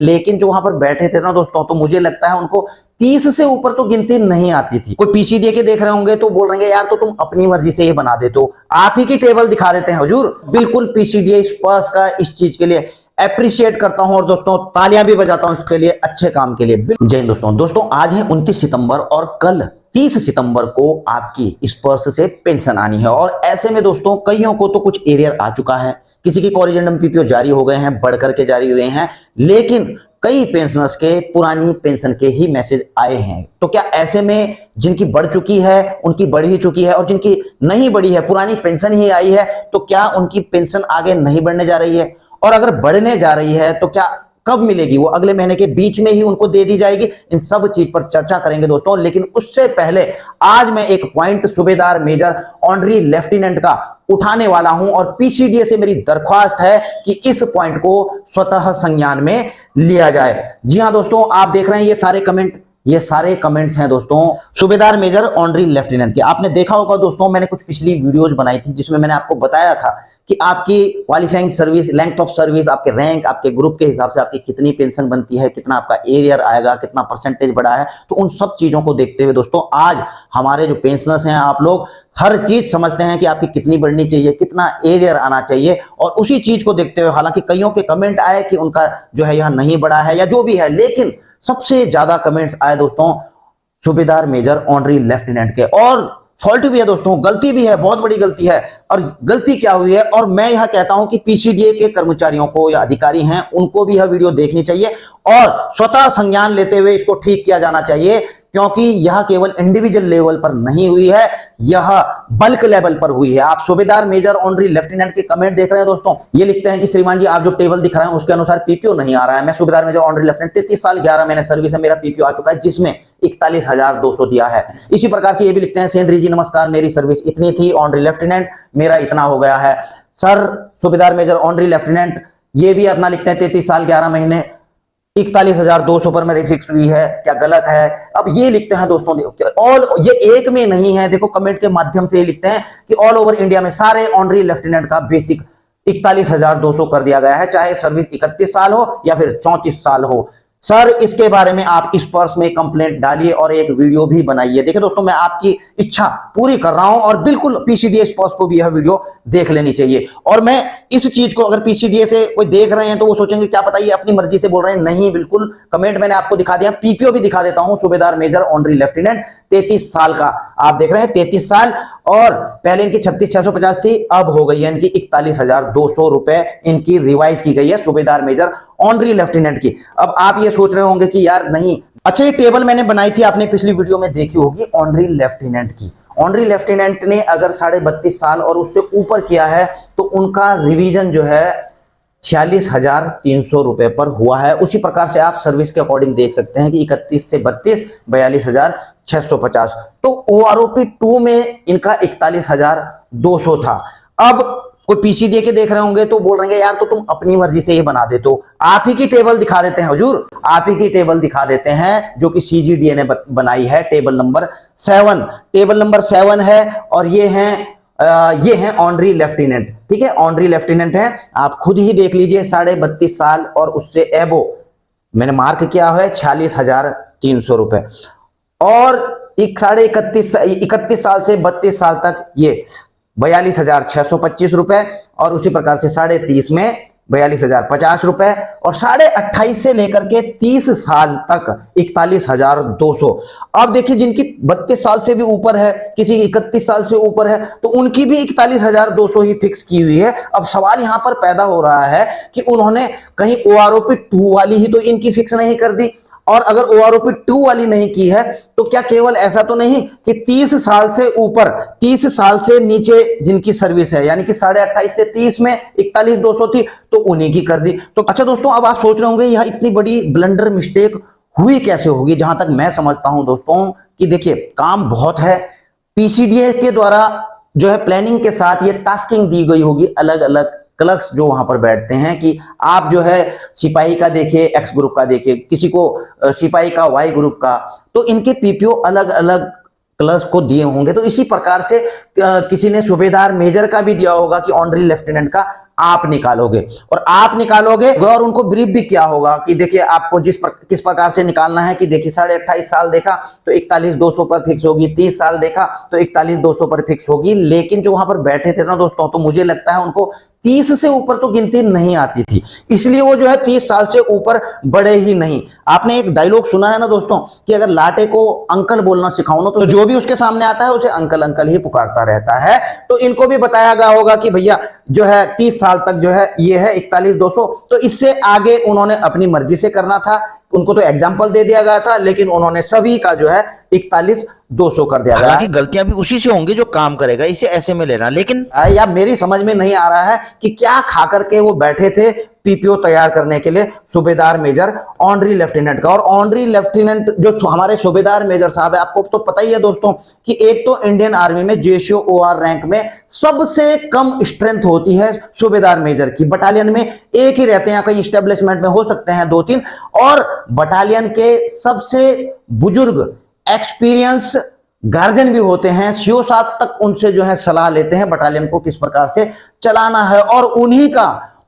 लेकिन जो वहां पर बैठे थे ना दोस्तों, तो मुझे लगता है उनको 30 से ऊपर तो गिनती नहीं आती थी। कोई पीसीडीए के देख रहे होंगे तो बोल रहे हैं यार तो तुम अपनी मर्जी से ये बना देते हो, आप ही की टेबल दिखा देते हैं हुजूर। बिल्कुल पीसीडीए स्पर्श का इस चीज के लिए अप्रिशिएट करता हूं और दोस्तों तालियां भी बजाता हूं इसके लिए, अच्छे काम के लिए। जय हिंद दोस्तों, आज है 29 सितंबर और कल 30 सितंबर को आपकी स्पर्श से पेंशन आनी है। और ऐसे में दोस्तों कईयों को तो कुछ एरियर आ चुका है, किसी के कोरिजेंडम पीपीओ जारी हो गए हैं, बढ़कर के जारी हुए हैं, लेकिन कई पेंशनर्स के पुरानी पेंशन के ही मैसेज आए हैं। तो क्या ऐसे में जिनकी बढ़ चुकी है उनकी बढ़ ही चुकी है, और जिनकी नहीं बढ़ी है, पुरानी पेंशन ही आई है, तो क्या उनकी पेंशन आगे नहीं बढ़ने जा रही है? और अगर बढ़ने जा रही है तो क्या कब मिलेगी? वो अगले महीने के बीच में ही उनको दे दी जाएगी? इन सब चीज पर चर्चा करेंगे दोस्तों। लेकिन उससे पहले आज मैं एक पॉइंट सूबेदार मेजर ऑनरी लेफ्टिनेंट का उठाने वाला हूं, और पीसीडीए से मेरी दरख्वास्त है कि इस पॉइंट को स्वतः संज्ञान में लिया जाए। जी हां दोस्तों, आप देख रहे हैं ये सारे कमेंट्स हैं दोस्तों सूबेदार मेजर ऑनरी लेफ्टिनेंट के। आपने देखा होगा दोस्तों, मैंने कुछ पिछली वीडियोस बनाई थी जिसमें मैंने आपको बताया था कि आपकी qualifying service, length of service, आपके रैंक, आपके ग्रुप के हिसाब से आपकी कितनी पेंशन बनती है, कितना आपका एरियर आएगा, कितना परसेंटेज बढ़ा है। तो उन सब चीजों को देखते हुए दोस्तों आज हमारे जो पेंशनर्स हैं, आप लोग हर चीज समझते हैं कि आपकी कितनी बढ़नी चाहिए, कितना एरियर आना चाहिए, और उसी चीज को देखते हुए हालांकि कईयों के कमेंट आए कि उनका जो है यह नहीं बढ़ा है या जो भी है, लेकिन सबसे ज्यादा कमेंट्स आए दोस्तों सूबेदार मेजर ऑनरी लेफ्टिनेंट के। और फॉल्ट भी है दोस्तों, गलती भी है, बहुत बड़ी गलती है। और गलती क्या हुई है, और मैं यह कहता हूं कि पीसीडीए के कर्मचारियों को या अधिकारी हैं उनको भी यह वीडियो देखनी चाहिए और स्वतः संज्ञान लेते हुए इसको ठीक किया जाना चाहिए, क्योंकि यह केवल इंडिविजुअल लेवल पर नहीं हुई है, यह बल्क लेवल पर हुई है। आप सूबेदार मेजर ऑनरी लेफ्टिनेंट के कमेंट देख रहे हैं दोस्तों, ये लिखते हैं कि श्रीमान जी आप जो टेबल दिखा रहे हैं उसके अनुसार पीपीओ नहीं आ रहा है। मैं सूबेदार मेजर ऑनरी लेफ्टिनेंट 33 साल 11 महीने सर्विस है, मेरा पीपीओ आ चुका है जिसमें 41,200 दिया है। इसी प्रकार से ये भी लिखते हैं सेंद्री जी नमस्कार, मेरी सर्विस इतनी थी ऑनरी लेफ्टिनेंट, मेरा इतना हो गया है। सर सूबेदार मेजर ऑनरी लेफ्टिनेंट ये भी अपना लिखते हैं 33 साल 11 महीने 41,200 पर मेरी फिक्स हुई है, क्या गलत है? अब ये लिखते हैं दोस्तों, ऑल ये एक में नहीं है, देखो कमेंट के माध्यम से ये लिखते हैं कि ऑल ओवर इंडिया में सारे ऑनरी लेफ्टिनेंट का बेसिक 41,200 कर दिया गया है, चाहे सर्विस 31 साल हो या फिर 34 साल हो। सर इसके बारे में आप इस पर्स में कंप्लेंट डालिए और एक वीडियो भी बनाइए। देखिए दोस्तों, मैं आपकी इच्छा पूरी कर रहा हूं और बिल्कुल पीसीडीए पर्स को भी यह वीडियो देख लेनी चाहिए। और मैं इस चीज को अगर पीसीडीए से कोई देख रहे हैं तो वो सोचेंगे क्या पता ये अपनी मर्जी से बोल रहे हैं, नहीं, बिल्कुल कमेंट मैंने आपको दिखा दिया। पीपीओ भी दिखा देता हूं, सूबेदार मेजर ऑनरी लेफ्टिनेंट 33 साल का, आप देख रहे हैं 33 साल, और पहले इनकी 36,650 थी, अब हो गई है इनकी 41,200 रुपए, इनकी रिवाइज की गई है सूबेदार मेजर ऑनरी लेफ्टिनेंट की। अब आप ये सोच रहे होंगे कि यार नहीं, अच्छा ये टेबल मैंने बनाई थी, आपने पिछली वीडियो में देखी होगी ऑनरी लेफ्टिनेंट की। ऑनरी लेफ्टिनेंट ने अगर 32.5 साल और उससे ऊपर किया है तो उनका रिवीजन जो है 46,300 रुपए पर हुआ है। उसी प्रकार से आप सर्विस के अकॉर्डिंग देख सकते हैं कि 31 से 32 42,650। तो ओआरओपी 2 में इनका 41,200 था। अब कोई पीसीडीए के देख रहे होंगे तो बोल रहे हैं यार तो तुम अपनी मर्जी से ये बना देते हो, आप ही की टेबल दिखा देते हैं हुजूर, आप ही की टेबल दिखा देते हैं जो कि सीजीडीए ने बनाई है, टेबल नंबर 7, टेबल नंबर 7 है। और ये हैं ऑनरी लेफ्टिनेंट, ठीक है, ऑनरी लेफ्टिनेंट है, आप खुद ही देख लीजिए, 32.5 साल और उससे एबो मैंने मार्क किया है 46,300 रुपए, और 31 साल से 32 साल तक ये 42,625 रुपए, और उसी प्रकार से 30.5 में 42,050 रुपए, और 28.5 से लेकर के 30 साल तक 41,200। अब देखिए जिनकी 32 साल से भी ऊपर है, किसी 31 साल से ऊपर है, तो उनकी भी 41,200 ही फिक्स की हुई है। अब सवाल यहां पर पैदा हो रहा है कि उन्होंने कहीं ओआरओपी 2 वाली ही तो इनकी फिक्स नहीं कर दी, और अगर ओआरओपी 2 वाली नहीं की है तो क्या केवल ऐसा तो नहीं कि 30 साल से ऊपर, 30 साल से नीचे जिनकी सर्विस है, यानी कि 28.5 से 30 में 41,200 थी तो उन्हीं की कर दी। तो अच्छा दोस्तों, अब आप सोच रहे होंगे यह इतनी बड़ी ब्लंडर मिस्टेक हुई कैसे होगी? जहां तक मैं समझता हूं दोस्तों कि देखिए काम बहुत है, पीसीडीए के द्वारा जो है प्लानिंग के साथ ये टास्किंग दी गई होगी अलग अलग क्लर्क्स जो वहां पर बैठते हैं कि आप जो है सिपाही का देखिए, एक्स ग्रुप का देखिए, किसी को सिपाही का वाई ग्रुप का, तो इनके पीपीओ अलग अलग क्लर्क को दिए होंगे। तो इसी प्रकार से किसी ने सूबेदार मेजर का भी दिया होगा कि ऑनरी लेफ्टिनेंट का आप निकालोगे, और आप निकालोगे और उनको ब्रीफ भी किया होगा कि देखिए आपको किस प्रकार से निकालना है कि देखिए 28.5 साल देखा तो 41,200 पर फिक्स होगी, 30 साल देखा तो 41,200 पर फिक्स होगी। लेकिन जो वहां पर बैठे थे ना दोस्तों, तो मुझे लगता है उनको 30 से ऊपर तो गिनती नहीं आती थी, इसलिए वो जो है 30 साल से ऊपर बढ़े ही नहीं। आपने एक डायलॉग सुना है ना दोस्तों कि अगर लाटे को अंकल बोलना सिखाओ ना, तो जो भी उसके सामने आता है उसे अंकल अंकल ही पुकारता रहता है। तो इनको भी बताया गया होगा कि भैया जो है 30 साल तक जो है ये है 41,200, तो इससे आगे उन्होंने अपनी मर्जी से करना था। उनको तो एग्जाम्पल दे दिया गया था, लेकिन उन्होंने सभी का जो है 41,200 कर दिया गया। हालांकि गलतियां भी उसी से होंगी जो काम करेगा, इसे ऐसे में लेना। लेकिन या मेरी समझ में नहीं आ रहा है कि क्या खा करके वो बैठे थे पीपीओ तैयार करने के लिए सूबेदार मेजर ऑनरी लेफ्टिनेंट का। और ऑनरी लेफ्टिनेंट जो हमारे सूबेदार मेजर साहब है, आपको तो पता ही है दोस्तों कि एक तो इंडियन आर्मी में जेसीओ ओआर रैंक में सबसे कम स्ट्रेंथ होती है सूबेदार मेजर की। बटालियन में एक ही रहते हैं, कई स्टेब्लिशमेंट में हो सकते हैं 2-3, और बटालियन के सबसे बुजुर्ग एक्सपीरियंस गार्जियन भी होते हैं। CO 7 तक उनसे जो है सलाह लेते हैं बटालियन को किस प्रकार से चलाना है, और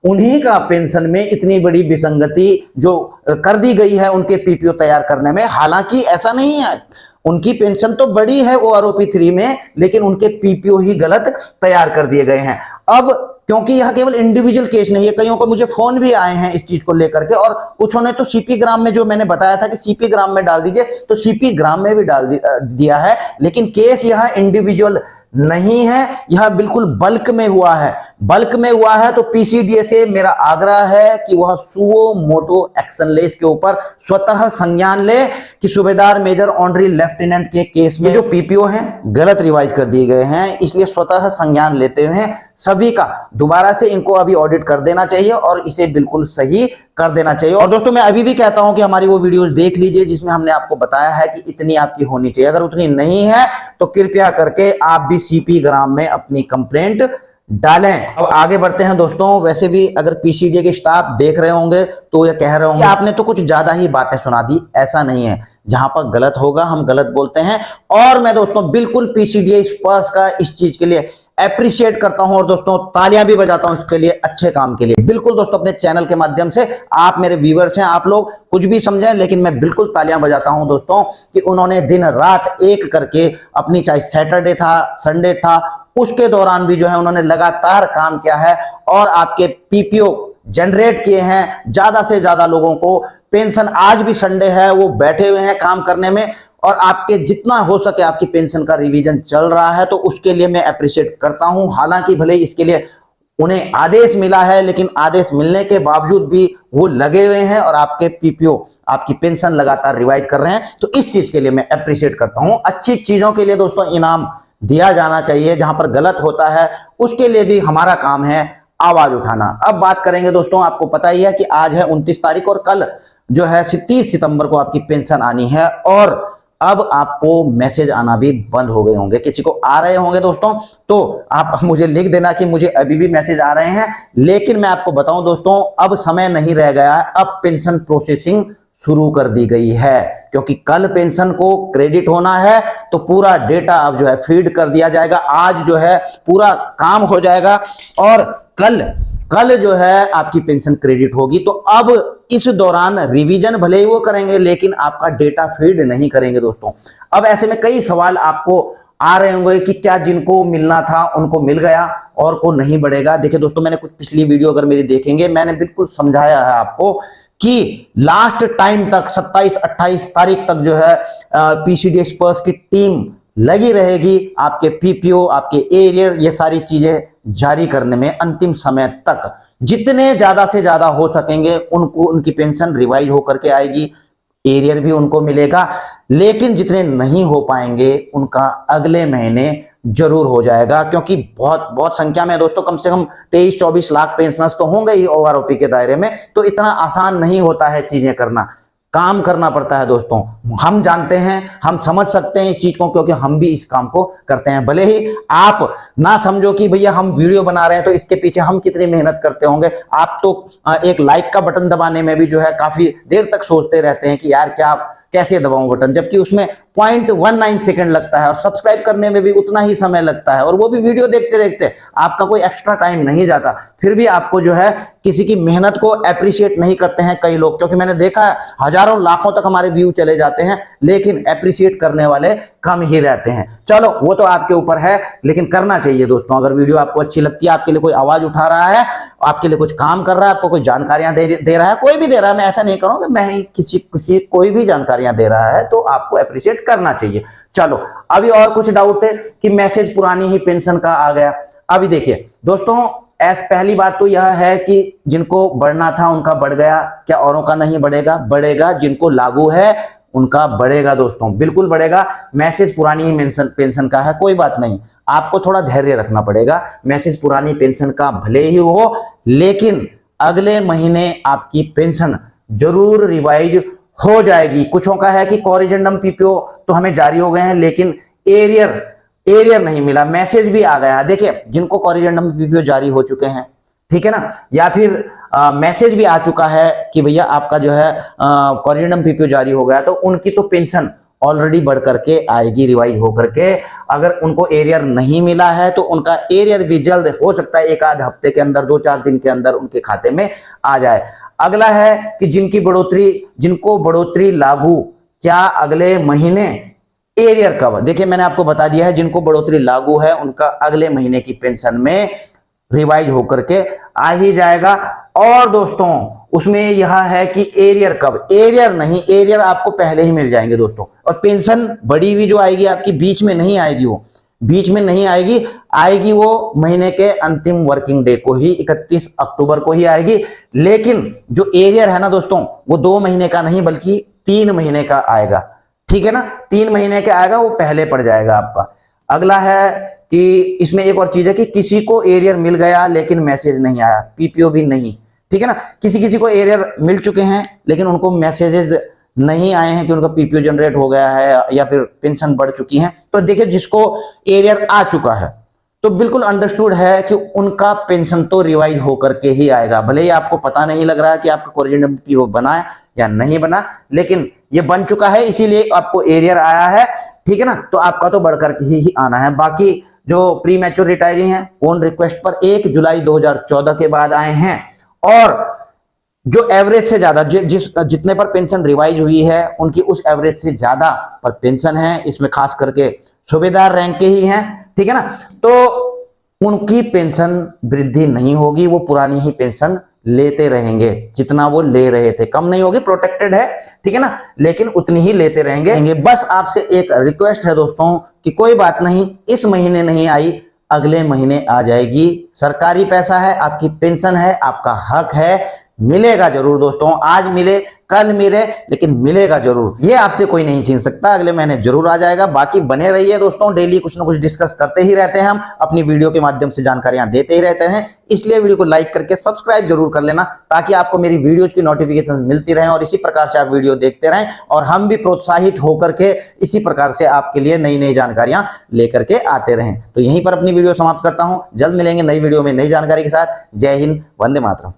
उन्हीं का पेंशन में इतनी बड़ी विसंगति जो कर दी गई है उनके पीपीओ तैयार करने में। हालांकि ऐसा नहीं है, उनकी पेंशन तो बड़ी है OROP 3 में, लेकिन उनके पीपीओ ही गलत तैयार कर दिए गए हैं। अब क्योंकि यह केवल इंडिविजुअल केस नहीं है, कईयों को मुझे फोन भी आए हैं इस चीज को लेकर के, और कुछों ने तो सीपी ग्राम में, जो मैंने बताया था कि सीपी ग्राम में डाल दीजिए, तो सीपी ग्राम में भी डाल दिया है। लेकिन केस यह इंडिविजुअल नहीं है, यह बिल्कुल बल्क में हुआ है। बल्क में हुआ है तो पीसीडीए से मेरा आग्रह है कि वह सुओ मोटो एक्शन ले, इसके ऊपर स्वतः संज्ञान ले कि सूबेदार मेजर ऑनरी लेफ्टिनेंट के केस में जो पीपीओ हैं गलत रिवाइज कर दिए गए हैं, इसलिए स्वतः संज्ञान लेते हुए सभी का दोबारा से इनको अभी ऑडिट कर देना चाहिए और इसे बिल्कुल सही कर देना चाहिए। और दोस्तों मैं अभी भी कहता हूं कि हमारी वो वीडियोस देख लीजिए जिसमें हमने आपको बताया है कि इतनी आपकी होनी चाहिए। अगर उतनी नहीं है तो कृपया करके आप भी सीपी ग्राम में अपनी कंप्लेंट डालें। अब आगे बढ़ते हैं दोस्तों। वैसे भी अगर पीसीडीए के स्टाफ देख रहे होंगे तो ये कह रहे होंगे आपने तो कुछ ज्यादा ही बातें सुना दी। ऐसा नहीं है, जहां पर गलत होगा हम गलत बोलते हैं। और मैं दोस्तों बिल्कुल पीसीडीए स्पर्श का इस चीज के लिए अप्रिशिएट करता हूं और दोस्तों तालियां भी बजाता हूं इसके लिए, अच्छे काम के लिए। बिल्कुल दोस्तों अपने चैनल के माध्यम से, आप मेरे व्यूअर्स हैं, आप लोग कुछ भी समझें, लेकिन मैं बिल्कुल तालियां बजाता हूं दोस्तों कि उन्होंने दिन रात एक करके अपनी, चाहे सैटरडे था संडे था, उसके दौरान भी जो है उन्होंने लगातार काम किया है और आपके पीपीओ जनरेट किए हैं। ज्यादा से ज्यादा लोगों को पेंशन, आज भी संडे है वो बैठे हुए हैं काम करने में, और आपके जितना हो सके आपकी पेंशन का रिवीजन चल रहा है, तो उसके लिए मैं अप्रिशिएट करता हूं। हालांकि भले इसके लिए उन्हें आदेश मिला है, लेकिन आदेश मिलने के बावजूद भी वो लगे हुए हैं और आपके पीपीओ, आपकी पेंशन लगातार रिवाइज कर रहे हैं। तो इस चीज के लिए मैं अप्रिशिएट करता हूं। अच्छी चीजों के लिए दोस्तों इनाम दिया जाना चाहिए, जहां पर गलत होता है उसके लिए भी हमारा काम है आवाज उठाना। अब बात करेंगे दोस्तों, आपको पता ही है कि आज है 29 तारीख और कल जो है 30 सितंबर को आपकी पेंशन आनी है, और अब आपको मैसेज आना भी बंद हो गए होंगे। किसी को आ रहे होंगे दोस्तों तो आप मुझे लिख देना कि मुझे अभी भी मैसेज आ रहे हैं, लेकिन मैं आपको बताऊं दोस्तों अब समय नहीं रह गया है। अब पेंशन प्रोसेसिंग शुरू कर दी गई है, क्योंकि कल पेंशन को क्रेडिट होना है, तो पूरा डेटा अब जो है फीड कर दिया जाएगा। आज जो है पूरा काम हो जाएगा और कल जो है आपकी पेंशन क्रेडिट होगी। तो अब इस दौरान रिवीजन भले ही वो करेंगे, लेकिन आपका डेटा फीड नहीं करेंगे दोस्तों। अब ऐसे में कई सवाल आपको आ रहे होंगे कि क्या जिनको मिलना था उनको मिल गया और को नहीं बढ़ेगा। देखिए दोस्तों, मैंने कुछ पिछली वीडियो अगर मेरी देखेंगे, मैंने बिल्कुल समझाया है आपको कि लास्ट टाइम तक 27-28 तारीख तक जो है पीसीडी एक्सपर्ट्स की टीम लगी रहेगी आपके पीपीओ, आपके एरियर, ये सारी चीजें जारी करने में। अंतिम समय तक जितने ज्यादा से ज्यादा हो सकेंगे उनको, उनकी पेंशन रिवाइज होकर के आएगी, एरियर भी उनको मिलेगा। लेकिन जितने नहीं हो पाएंगे उनका अगले महीने जरूर हो जाएगा, क्योंकि बहुत संख्या में दोस्तों, कम से कम 23-24 लाख पेंशनर्स तो होंगे ही ओआरओपी के दायरे में। तो इतना आसान नहीं होता है चीजें करना, काम करना पड़ता है दोस्तों। हम जानते हैं, हम समझ सकते हैं इस चीज को, क्योंकि हम भी इस काम को करते हैं। भले ही आप ना समझो कि भैया हम वीडियो बना रहे हैं तो इसके पीछे हम कितनी मेहनत करते होंगे। आप तो एक लाइक का बटन दबाने में भी जो है काफी देर तक सोचते रहते हैं कि यार क्या, कैसे दबाऊं बटन, जबकि उसमें 0.19 सेकंड लगता है और सब्सक्राइब करने में भी उतना ही समय लगता है, और वो भी वीडियो देखते देखते आपका कोई एक्स्ट्रा टाइम नहीं जाता। फिर भी आपको जो है किसी की मेहनत को एप्रिशिएट नहीं करते हैं कई लोग, क्योंकि मैंने देखा है हजारों लाखों तक हमारे व्यू चले जाते हैं, लेकिन एप्रिशिएट करने वाले कम ही रहते हैं। चलो वो तो आपके ऊपर है, लेकिन करना चाहिए दोस्तों। अगर वीडियो आपको अच्छी लगती है, आपके लिए कोई आवाज उठा रहा है, आपके लिए कुछ काम कर रहा है, आपको कोई जानकारियां दे रहा है, कोई भी दे रहा है, मैं ऐसा नहीं करूंगा मैं ही किसी कोई भी जानकारियां दे रहा है, तो आपको एप्रिशिएट करना चाहिए। चलो अभी और कुछ डाउट थे कि मैसेज पुरानी ही पेंशन का आ गया। अभी देखिए दोस्तों, पहली बात तो यह है कि जिनको बढ़ना था उनका बढ़ गया, क्या औरों का नहीं बढ़ेगा? बढ़ेगा, जिनको लागू है उनका बढ़ेगा दोस्तों, बिल्कुल बढ़ेगा। मैसेज पुरानी ही पेंशन का है, कोई बात नहीं, आपको थोड़ा धैर्य रखना पड़ेगा। मैसेज पुरानी पेंशन का भले ही हो, लेकिन अगले महीने आपकी पेंशन जरूर रिवाइज हो जाएगी। कुछों का है कि कोरिजेंडम पीपीओ तो हमें जारी हो गए हैं, लेकिन एरियर नहीं मिला। मैसेज भी आ गया, देखिए जिनको कोरिजेंडम पीपीओ जारी हो चुके हैं, ठीक है ना, या फिर मैसेज भी आ चुका है कि भैया आपका जो है कोरिजेंडम पीपीओ जारी हो गया, तो उनकी तो पेंशन ऑलरेडी बढ़ करके आएगी रिवाइज हो करके। अगर उनको एरियर नहीं मिला है तो उनका एरियर भी जल्द हो सकता है, एक आध हफ्ते के अंदर, 2-4 दिन के अंदर उनके खाते में आ जाए। अगला है कि जिनको बढ़ोतरी लागू, क्या अगले महीने एरियर कब? देखिए मैंने आपको बता दिया है, जिनको बढ़ोतरी लागू है उनका अगले महीने की पेंशन में रिवाइज होकर के आ ही जाएगा। और दोस्तों उसमें यह है कि एरियर कब? एरियर नहीं, एरियर आपको पहले ही मिल जाएंगे दोस्तों। और पेंशन बड़ी हुई जो आएगी आपकी, बीच में नहीं आएगी, वो बीच में नहीं आएगी वो महीने के अंतिम वर्किंग डे को ही, 31 अक्टूबर को ही आएगी। लेकिन जो एरियर है ना दोस्तों, वो 2 महीने का नहीं बल्कि 3 महीने का आएगा, ठीक है ना, 3 महीने का आएगा, वो पहले पड़ जाएगा आपका। अगला है कि इसमें एक और चीज है कि किसी को एरियर मिल गया लेकिन मैसेज नहीं आया, पीपीओ भी नहीं, ठीक है ना, किसी को एरियर मिल चुके हैं लेकिन उनको मैसेजेस नहीं आए हैं कि उनका पीपीओ जनरेट हो गया है या फिर पेंशन बढ़ चुकी है। तो देखिए जिसको एरियर आ चुका है तो बिल्कुल अंडरस्टूड है कि उनका पेंशन तो रिवाइज होकर के ही आएगा। भले ही आपको पता नहीं लग रहा है कि आपका कोरिजेंडम पीपीओ बना है या नहीं बना, लेकिन ये बन चुका है, इसीलिए आपको एरियर आया है, ठीक है ना, तो आपका तो बढ़कर ही आना है। बाकी जो प्री मैच्योर रिटायरी हैं ऑन रिक्वेस्ट पर 1 जुलाई 2014 के बाद आए हैं, और जो एवरेज से ज्यादा जितने पर पेंशन रिवाइज हुई है उनकी उस एवरेज से ज्यादा पर पेंशन है, इसमें खास करके सूबेदार रैंक के ही हैं, ठीक है ना, तो उनकी पेंशन वृद्धि नहीं होगी, वो पुरानी ही पेंशन लेते रहेंगे, जितना वो ले रहे थे, कम नहीं होगी, प्रोटेक्टेड है, ठीक है ना, लेकिन उतनी ही लेते रहेंगे। बस आपसे एक रिक्वेस्ट है दोस्तों कि कोई बात नहीं, इस महीने नहीं आई, अगले महीने आ जाएगी। सरकारी पैसा है, आपकी पेंशन है, आपका हक है, मिलेगा जरूर दोस्तों। आज मिले कल मिले, लेकिन मिलेगा जरूर, ये आपसे कोई नहीं छीन सकता, अगले महीने जरूर आ जाएगा। बाकी बने रहिए दोस्तों, डेली कुछ ना कुछ डिस्कस करते ही रहते हैं, हम अपनी वीडियो के माध्यम से जानकारियां देते ही रहते हैं, इसलिए वीडियो को लाइक करके सब्सक्राइब जरूर कर लेना, ताकि आपको मेरी वीडियोज की नोटिफिकेशन मिलती रहे और इसी प्रकार से आप वीडियो देखते रहें, और हम भी प्रोत्साहित होकर के इसी प्रकार से आपके लिए नई नई जानकारियां लेकर के आते रहें। तो यहीं पर अपनी वीडियो समाप्त करता हूं, जल्द मिलेंगे नई वीडियो में नई जानकारी के साथ। जय हिंद, वंदे मातरम।